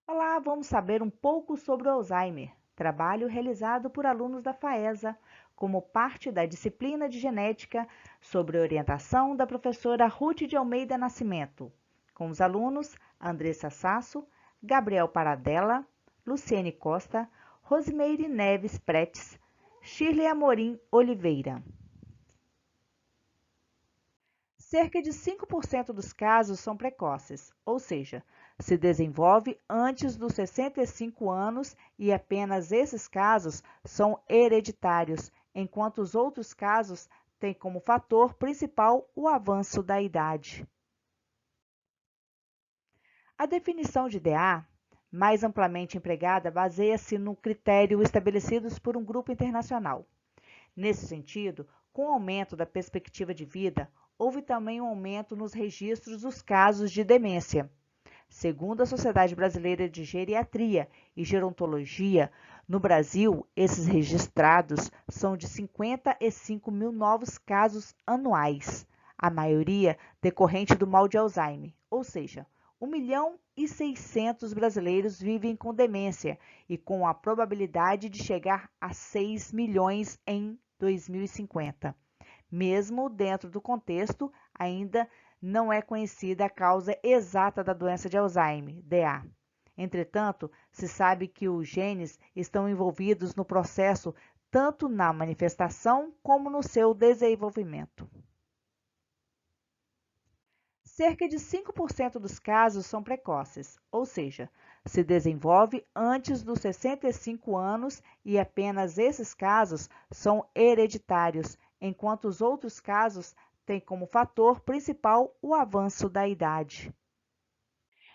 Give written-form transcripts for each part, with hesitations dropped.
Olá, vamos saber um pouco sobre o Alzheimer, trabalho realizado por alunos da FAESA, como parte da disciplina de genética, sobre orientação da professora Ruth de Almeida Nascimento, com os alunos Andressa Sasso, Gabriel Paradella, Luciene Costa, Rosimeire Neves Pretes, Shirley Amorim Oliveira. Cerca de 5% dos casos são precoces, ou seja, se desenvolve antes dos 65 anos e apenas esses casos são hereditários, enquanto os outros casos têm como fator principal o avanço da idade. A definição de DA, mais amplamente empregada, baseia-se no critério estabelecidos por um grupo internacional. Nesse sentido, com o aumento da perspectiva de vida, houve também um aumento nos registros dos casos de demência. Segundo a Sociedade Brasileira de Geriatria e Gerontologia, no Brasil, esses registrados são de 55 mil novos casos anuais, a maioria decorrente do mal de Alzheimer, ou seja, 1.600.000 brasileiros vivem com demência e com a probabilidade de chegar a 6 milhões em 2050. Mesmo dentro do contexto, ainda não é conhecida a causa exata da doença de Alzheimer, DA. Entretanto, se sabe que os genes estão envolvidos no processo tanto na manifestação como no seu desenvolvimento. Cerca de 5% dos casos são precoces, ou seja, se desenvolve antes dos 65 anos e apenas esses casos são hereditários, enquanto os outros casos têm como fator principal o avanço da idade.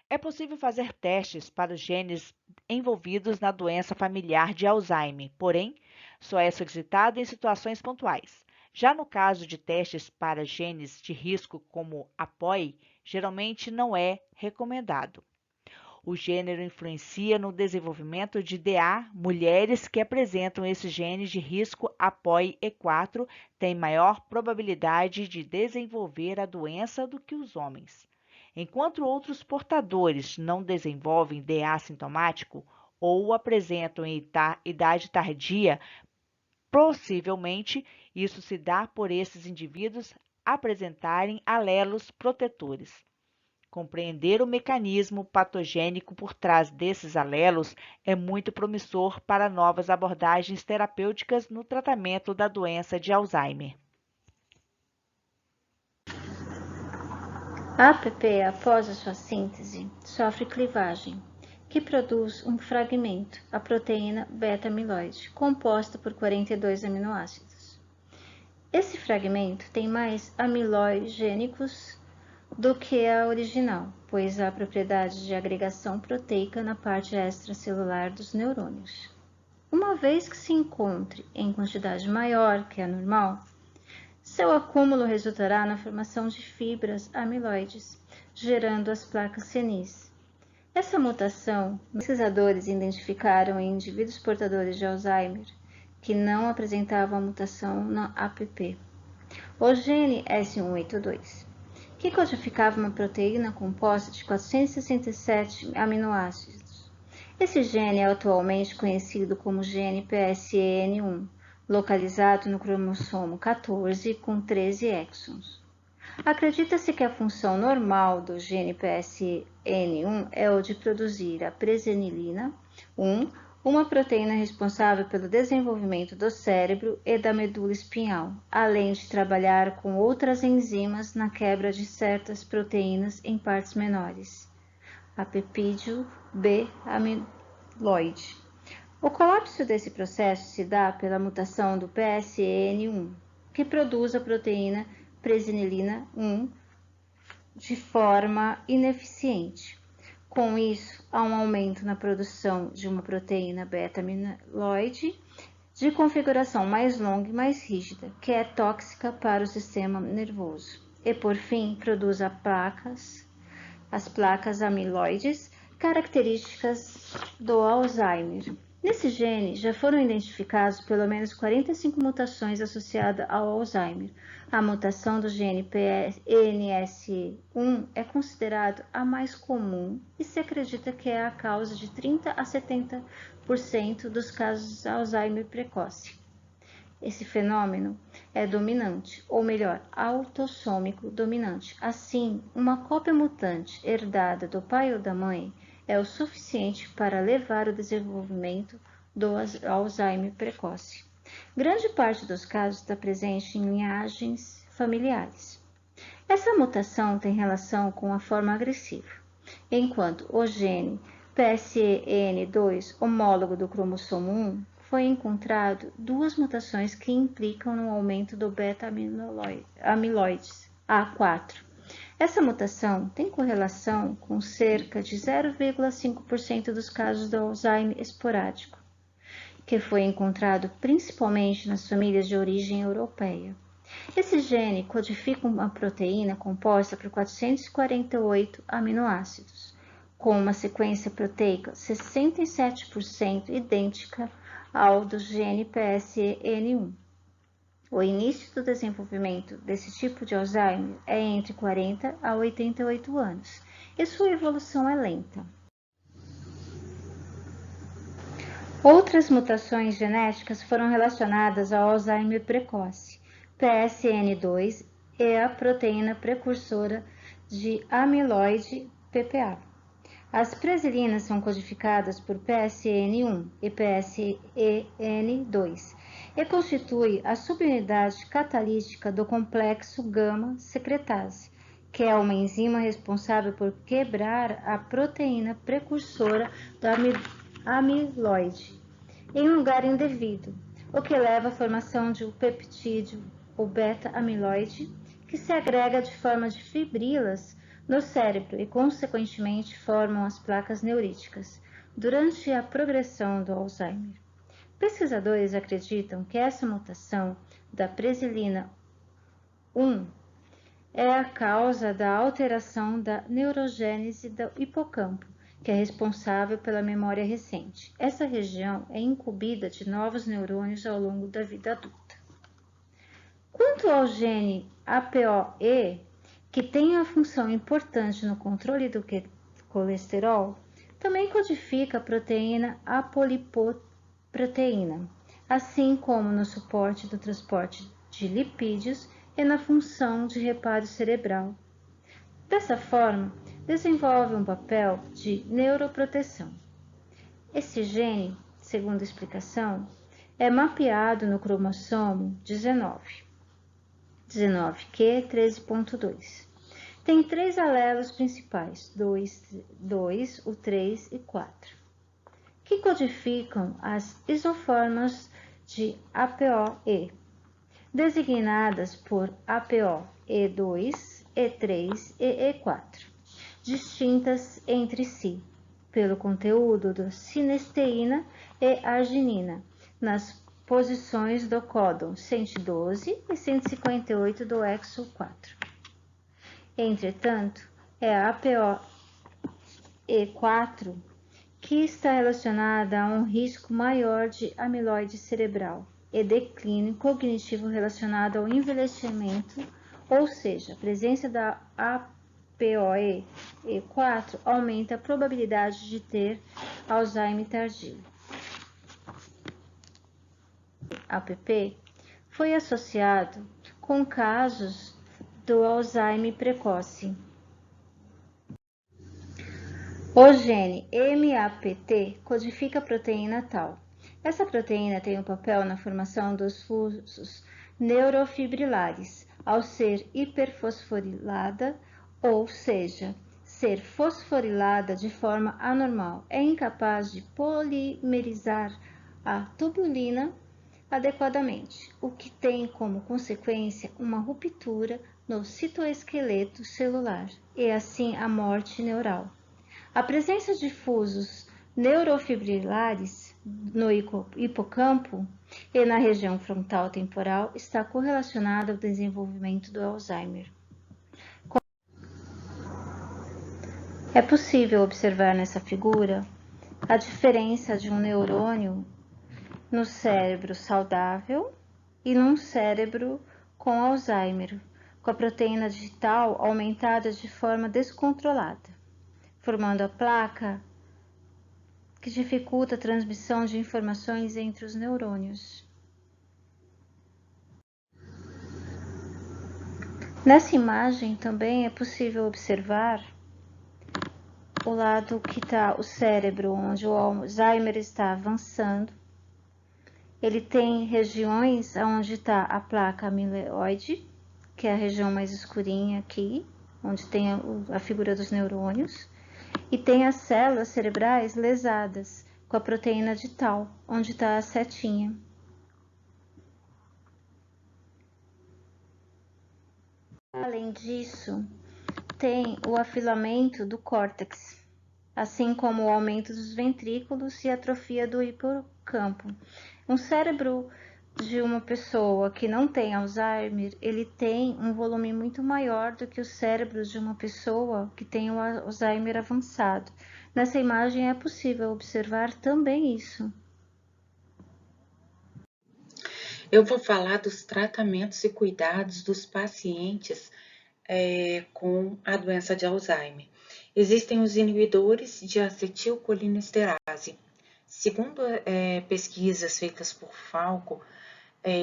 É possível fazer testes para os genes envolvidos na doença familiar de Alzheimer, porém, só é solicitado em situações pontuais. Já no caso de testes para genes de risco como APOE, geralmente não é recomendado. O gênero influencia no desenvolvimento de DA. Mulheres que apresentam esses genes de risco APOE4 têm maior probabilidade de desenvolver a doença do que os homens. Enquanto outros portadores não desenvolvem DA sintomático ou apresentam em idade tardia, possivelmente isso se dá por esses indivíduos apresentarem alelos protetores. Compreender o mecanismo patogênico por trás desses alelos é muito promissor para novas abordagens terapêuticas no tratamento da doença de Alzheimer. A APP, após a sua síntese, sofre clivagem, que produz um fragmento, a proteína beta-amiloide, composta por 42 aminoácidos. Esse fragmento tem mais amiloigênicos do que a original, pois há propriedade de agregação proteica na parte extracelular dos neurônios. Uma vez que se encontre em quantidade maior que a normal, seu acúmulo resultará na formação de fibras amiloides, gerando as placas senis. Essa mutação, pesquisadores identificaram em indivíduos portadores de Alzheimer que não apresentavam a mutação na APP. O gene S182, que codificava uma proteína composta de 467 aminoácidos. Esse gene é atualmente conhecido como gene PSEN1, localizado no cromossomo 14 com 13 exons. Acredita-se que a função normal do gene PSN1 é o de produzir a presenilina 1, uma proteína responsável pelo desenvolvimento do cérebro e da medula espinhal, além de trabalhar com outras enzimas na quebra de certas proteínas em partes menores, a peptídeo B-amiloide. O colapso desse processo se dá pela mutação do PSN1, que produz a proteína presenilina 1 de forma ineficiente. Com isso, há um aumento na produção de uma proteína beta-amiloide de configuração mais longa e mais rígida, que é tóxica para o sistema nervoso. E, por fim, produz as placas amiloides, características do Alzheimer. Nesse gene, já foram identificadas pelo menos 45 mutações associadas ao Alzheimer. A mutação do gene PNS1 é considerada a mais comum e se acredita que é a causa de 30 a 70% dos casos de Alzheimer precoce. Esse fenômeno é dominante, ou melhor, autossômico dominante. Assim, uma cópia mutante herdada do pai ou da mãe é o suficiente para levar o desenvolvimento do Alzheimer precoce. Grande parte dos casos está presente em linhagens familiares. Essa mutação tem relação com a forma agressiva, enquanto o gene PSEN2, homólogo do cromossomo 1, foi encontrado duas mutações que implicam no aumento do beta-amiloides A4. Essa mutação tem correlação com cerca de 0,5% dos casos do Alzheimer esporádico, que foi encontrado principalmente nas famílias de origem europeia. Esse gene codifica uma proteína composta por 448 aminoácidos, com uma sequência proteica 67% idêntica ao do gene PSEN1. O início do desenvolvimento desse tipo de Alzheimer é entre 40 a 88 anos e sua evolução é lenta. Outras mutações genéticas foram relacionadas ao Alzheimer precoce. PSN2 é a proteína precursora de amiloide PPA. As presilinas são codificadas por PSN1 e PSEN2 e constitui a subunidade catalítica do complexo gama-secretase, que é uma enzima responsável por quebrar a proteína precursora do amiloide em um lugar indevido, o que leva à formação de um peptídeo, o beta-amiloide, que se agrega de forma de fibrilas no cérebro e, consequentemente, formam as placas neuríticas durante a progressão do Alzheimer. Pesquisadores acreditam que essa mutação da presilina 1 é a causa da alteração da neurogênese do hipocampo, que é responsável pela memória recente. Essa região é incumbida de novos neurônios ao longo da vida adulta. Quanto ao gene APOE, que tem uma função importante no controle do colesterol, também codifica a proteína apolipoproteína, assim como no suporte do transporte de lipídios e na função de reparo cerebral. Dessa forma, desenvolve um papel de neuroproteção. Esse gene, segundo a explicação, é mapeado no cromossomo 19q13.2. Tem três alelos principais, 2, o 3 e 4, que codificam as isoformas de APOE, designadas por APOE2, E3 e E4, distintas entre si pelo conteúdo de cinesteína e arginina nas posições do códon 112 e 158 do exo 4. Entretanto, é a APOE4 que está relacionada a um risco maior de amiloide cerebral e declínio cognitivo relacionado ao envelhecimento, ou seja, a presença da APOE4 aumenta a probabilidade de ter Alzheimer tardio. APP foi associado com casos do Alzheimer precoce. O gene MAPT codifica a proteína tau. Essa proteína tem um papel na formação dos fusos neurofibrilares, ao ser hiperfosforilada, ou seja, ser fosforilada de forma anormal. É incapaz de polimerizar a tubulina adequadamente, o que tem como consequência uma ruptura no citoesqueleto celular e assim a morte neural. A presença de fusos neurofibrilares no hipocampo e na região frontal temporal está correlacionada ao desenvolvimento do Alzheimer. É possível observar nessa figura a diferença de um neurônio no cérebro saudável e num cérebro com Alzheimer, com a proteína digital aumentada de forma descontrolada, formando a placa que dificulta a transmissão de informações entre os neurônios. Nessa imagem também é possível observar o lado que está o cérebro, onde o Alzheimer está avançando. Ele tem regiões onde está a placa amiloide, que é a região mais escurinha aqui, onde tem a figura dos neurônios, e tem as células cerebrais lesadas, com a proteína de tau, onde está a setinha. Além disso, tem o afilamento do córtex, assim como o aumento dos ventrículos e a atrofia do hipocampo. Um cérebro de uma pessoa que não tem Alzheimer, ele tem um volume muito maior do que os cérebros de uma pessoa que tem o Alzheimer avançado. Nessa imagem é possível observar também isso. Eu vou falar dos tratamentos e cuidados dos pacientes com a doença de Alzheimer. Existem os inibidores de acetilcolinesterase. Segundo pesquisas feitas por Falco,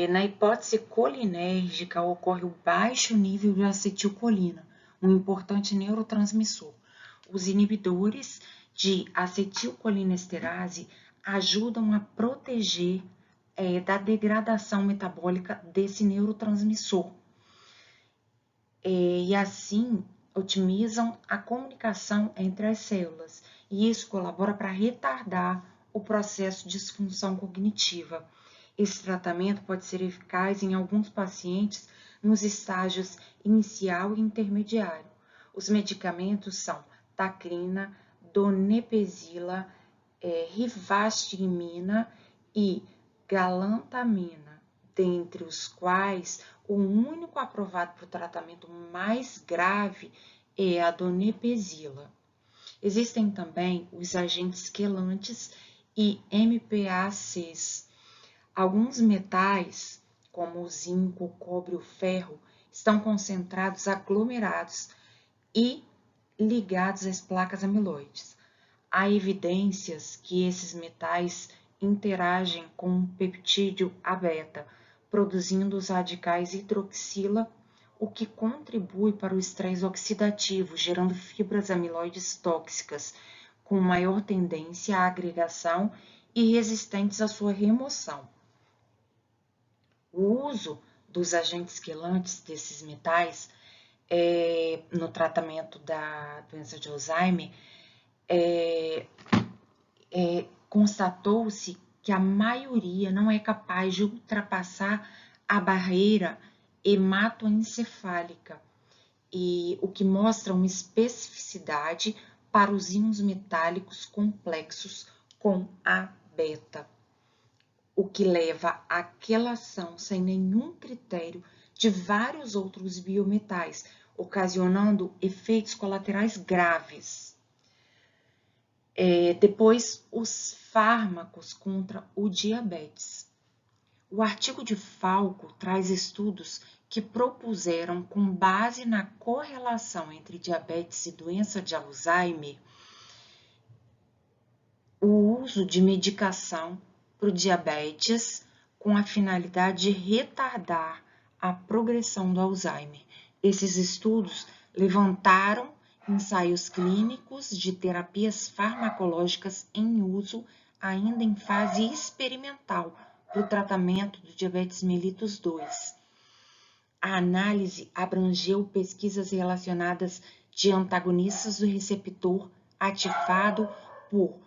na hipótese colinérgica ocorre o baixo nível de acetilcolina, um importante neurotransmissor. Os inibidores de acetilcolinesterase ajudam a proteger da degradação metabólica desse neurotransmissor e assim otimizam a comunicação entre as células, e isso colabora para retardar o processo de disfunção cognitiva. Esse tratamento pode ser eficaz em alguns pacientes nos estágios inicial e intermediário. Os medicamentos são tacrina, donepezila, rivastigmina e galantamina, dentre os quais o único aprovado para o tratamento mais grave é a donepezila. Existem também os agentes quelantes e MPACs. Alguns metais, como o zinco, o cobre e o ferro, estão concentrados aglomerados e ligados às placas amiloides. Há evidências que esses metais interagem com o peptídeo A-beta, produzindo os radicais hidroxila, o que contribui para o estresse oxidativo, gerando fibras amiloides tóxicas, com maior tendência à agregação e resistentes à sua remoção. O uso dos agentes quelantes desses metais no tratamento da doença de Alzheimer constatou-se que a maioria não é capaz de ultrapassar a barreira hematoencefálica, e o que mostra uma especificidade para os íons metálicos complexos com A-beta, o que leva à quelação sem nenhum critério de vários outros biometais, ocasionando efeitos colaterais graves. Depois, os fármacos contra o diabetes. O artigo de Falco traz estudos que propuseram, com base na correlação entre diabetes e doença de Alzheimer, o uso de medicação para o diabetes com a finalidade de retardar a progressão do Alzheimer. Esses estudos levantaram ensaios clínicos de terapias farmacológicas em uso ainda em fase experimental para o tratamento do diabetes mellitus 2. A análise abrangeu pesquisas relacionadas de antagonistas do receptor ativado por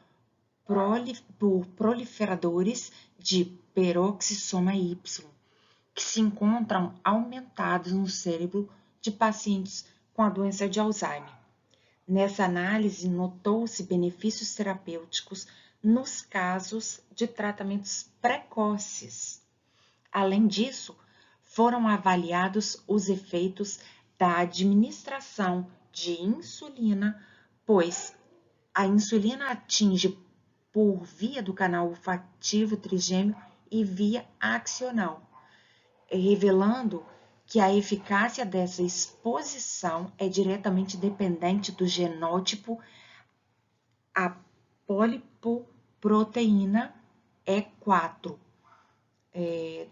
proliferadores de peroxissoma Y, que se encontram aumentados no cérebro de pacientes com a doença de Alzheimer. Nessa análise, notou-se benefícios terapêuticos nos casos de tratamentos precoces. Além disso, foram avaliados os efeitos da administração de insulina, pois a insulina atinge por via do canal olfativo trigêmeo e via axonal, revelando que a eficácia dessa exposição é diretamente dependente do genótipo, a polipoproteína E4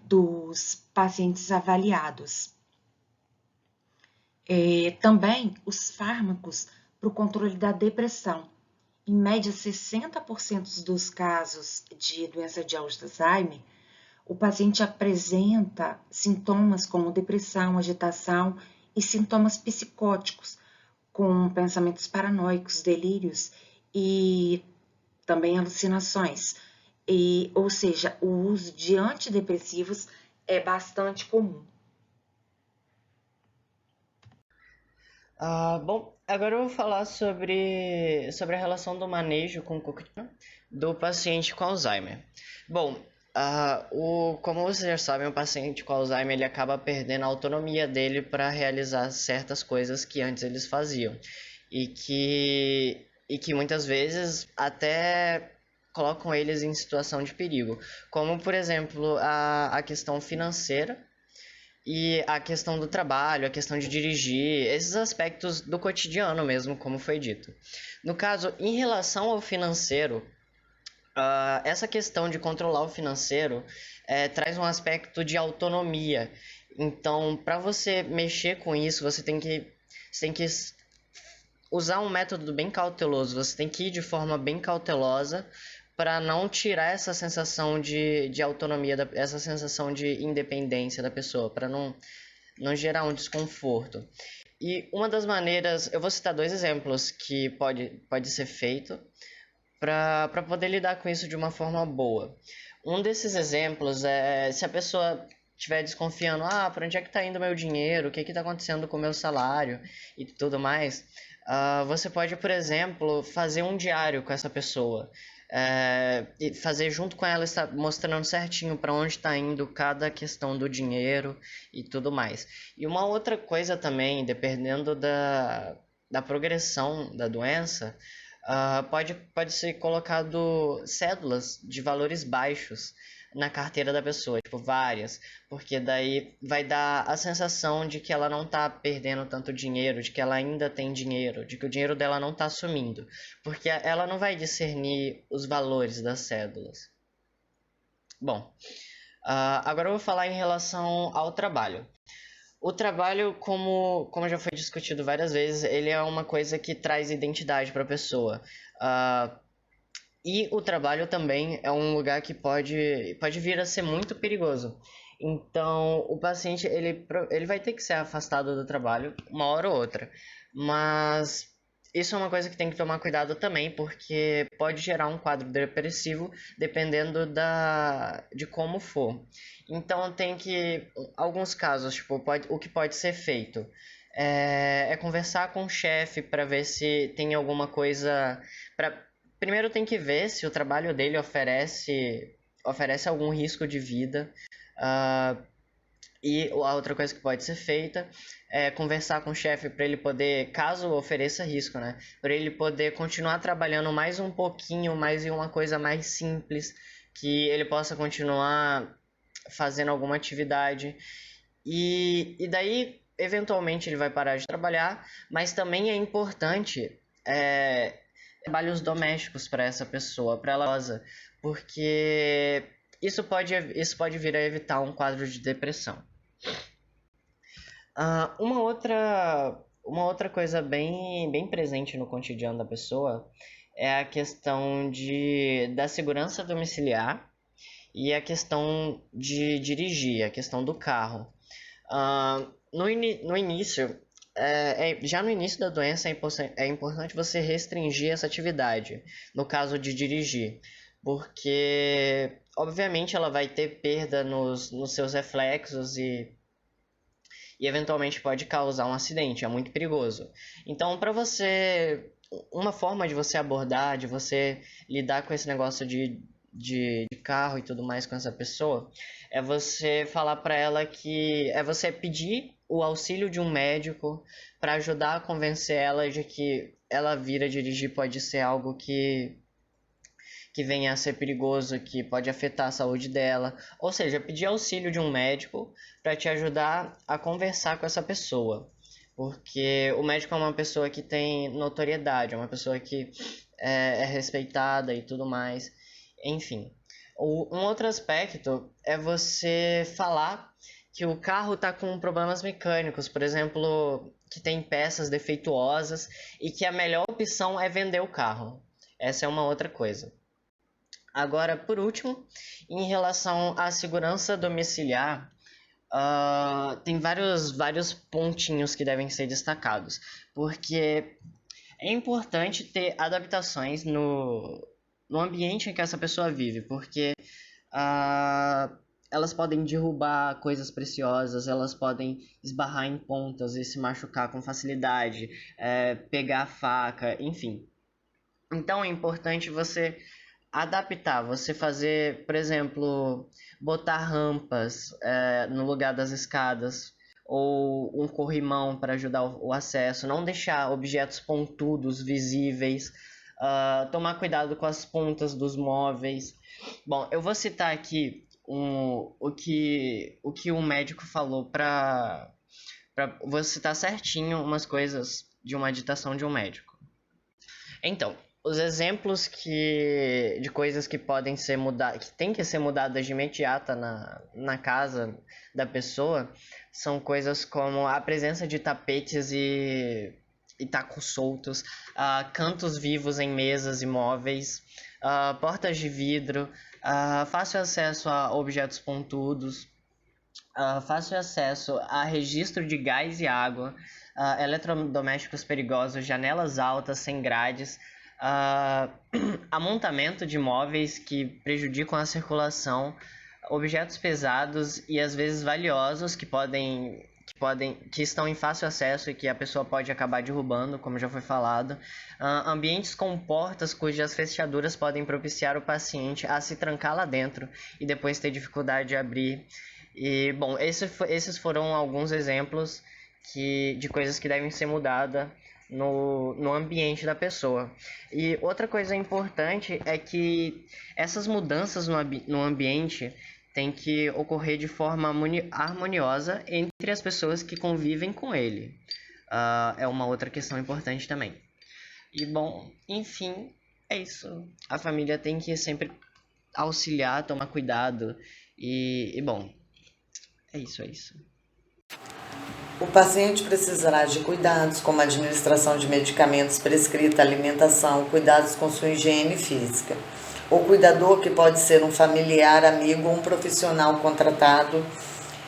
dos pacientes avaliados. Também os fármacos para o controle da depressão. Em média, 60% dos casos de doença de Alzheimer, o paciente apresenta sintomas como depressão, agitação e sintomas psicóticos, com pensamentos paranoicos, delírios e também alucinações. Ou seja, o uso de antidepressivos é bastante comum. Bom, agora eu vou falar sobre a relação do manejo com o cognitivo do paciente com Alzheimer. Bom, como vocês já sabem, o paciente com Alzheimer ele acaba perdendo a autonomia dele para realizar certas coisas que antes eles faziam e que muitas vezes até colocam eles em situação de perigo, como por exemplo a questão financeira e a questão do trabalho, a questão de dirigir, esses aspectos do cotidiano mesmo, como foi dito. No caso, em relação ao financeiro, essa questão de controlar o financeiro traz um aspecto de autonomia. Então, para você mexer com isso, você tem que usar um método bem cauteloso, você tem que ir de forma bem cautelosa para não tirar essa sensação de autonomia, essa sensação de independência da pessoa, para não gerar um desconforto. E uma das maneiras, eu vou citar 2 exemplos que pode ser feito para poder lidar com isso de uma forma boa. Um desses exemplos é se a pessoa estiver desconfiando, para onde é que está indo meu dinheiro, o que está acontecendo com o meu salário e tudo mais, você pode, por exemplo, fazer um diário com essa pessoa. E fazer junto com ela, mostrando certinho para onde está indo cada questão do dinheiro e tudo mais. E uma outra coisa também, dependendo da progressão da doença, pode ser colocado cédulas de valores baixos na carteira da pessoa, tipo várias, porque daí vai dar a sensação de que ela não está perdendo tanto dinheiro, de que ela ainda tem dinheiro, de que o dinheiro dela não está sumindo, porque ela não vai discernir os valores das cédulas. Bom, agora eu vou falar em relação ao trabalho. O trabalho, como já foi discutido várias vezes, ele é uma coisa que traz identidade para a pessoa. E o trabalho também é um lugar que pode vir a ser muito perigoso. Então, o paciente ele vai ter que ser afastado do trabalho uma hora ou outra. Mas isso é uma coisa que tem que tomar cuidado também, porque pode gerar um quadro depressivo dependendo de como for. Então, alguns casos, tipo, o que pode ser feito é conversar com o chefe para ver se tem alguma coisa. Primeiro tem que ver se o trabalho dele oferece algum risco de vida. E a outra coisa que pode ser feita é conversar com o chefe para ele poder, caso ofereça risco, né? Para ele poder continuar trabalhando mais um pouquinho, mais em uma coisa mais simples, que ele possa continuar fazendo alguma atividade. E daí, eventualmente, ele vai parar de trabalhar, mas também é importante trabalhos domésticos para essa pessoa, para ela, porque isso pode vir a evitar um quadro de depressão. Uma outra coisa bem presente no cotidiano da pessoa é a questão da segurança domiciliar e a questão de dirigir, a questão do carro. No início, já no início da doença é importante você restringir essa atividade, no caso de dirigir, porque obviamente ela vai ter perda nos seus reflexos e eventualmente pode causar um acidente, é muito perigoso. Então, uma forma de você abordar, de você lidar com esse negócio de carro e tudo mais com essa pessoa, é você falar para ela você pedir o auxílio de um médico para ajudar a convencer ela de que ela vir a dirigir pode ser algo que que venha a ser perigoso, que pode afetar a saúde dela. Ou seja, pedir auxílio de um médico para te ajudar a conversar com essa pessoa. Porque o médico é uma pessoa que tem notoriedade, é uma pessoa que é respeitada e tudo mais. Enfim. Um outro aspecto é você falar que o carro está com problemas mecânicos, por exemplo, que tem peças defeituosas e que a melhor opção é vender o carro. Essa é uma outra coisa. Agora, por último, em relação à segurança domiciliar, tem vários pontinhos que devem ser destacados, porque é importante ter adaptações no ambiente em que essa pessoa vive, porque elas podem derrubar coisas preciosas, elas podem esbarrar em pontas e se machucar com facilidade, pegar a faca, enfim. Então é importante você adaptar, você fazer, por exemplo, botar rampas no lugar das escadas, ou um corrimão para ajudar o acesso, não deixar objetos pontudos visíveis, tomar cuidado com as pontas dos móveis. Bom, eu vou citar aqui o que o médico falou vou citar certinho umas coisas de uma ditação de um médico. Então, os exemplos de coisas que podem ser mudadas, que tem que ser mudadas de imediata na casa da pessoa, são coisas como a presença de tapetes e tacos soltos, cantos vivos em mesas e móveis, portas de vidro, fácil acesso a objetos pontudos, fácil acesso a registro de gás e água, eletrodomésticos perigosos, janelas altas sem grades, amontamento de móveis que prejudicam a circulação, objetos pesados e às vezes valiosos que estão em fácil acesso e que a pessoa pode acabar derrubando, como já foi falado, ambientes com portas cujas fechaduras podem propiciar o paciente a se trancar lá dentro e depois ter dificuldade de abrir. E, bom, esses foram alguns exemplos de coisas que devem ser mudadas no ambiente da pessoa. E outra coisa importante é que essas mudanças no ambiente têm que ocorrer de forma harmoniosa entre as pessoas que convivem com ele. É uma outra questão importante também. E, bom, enfim, é isso. A família tem que sempre auxiliar, tomar cuidado e bom, é isso. O paciente precisará de cuidados como a administração de medicamentos prescrita, alimentação, cuidados com sua higiene física. O cuidador, que pode ser um familiar, amigo ou um profissional contratado,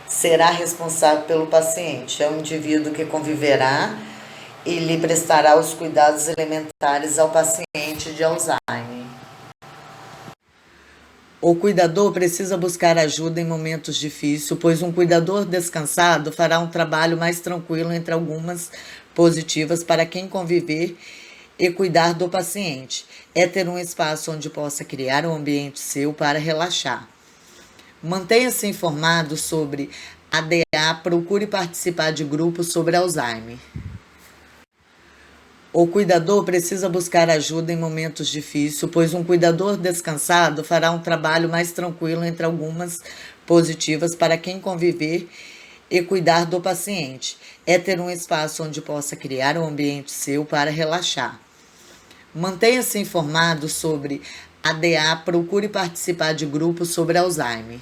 será responsável pelo paciente. É um indivíduo que conviverá e lhe prestará os cuidados elementares ao paciente de Alzheimer. O cuidador precisa buscar ajuda em momentos difíceis, pois um cuidador descansado fará um trabalho mais tranquilo, entre algumas positivas para quem conviver e cuidar do paciente. É ter um espaço onde possa criar um ambiente seu para relaxar. Mantenha-se informado sobre a DA, procure participar de grupos sobre Alzheimer. O cuidador precisa buscar ajuda em momentos difíceis, pois um cuidador descansado fará um trabalho mais tranquilo, entre algumas positivas para quem conviver e cuidar do paciente. É ter um espaço onde possa criar um ambiente seu para relaxar. Mantenha-se informado sobre a DA, procure participar de grupos sobre Alzheimer.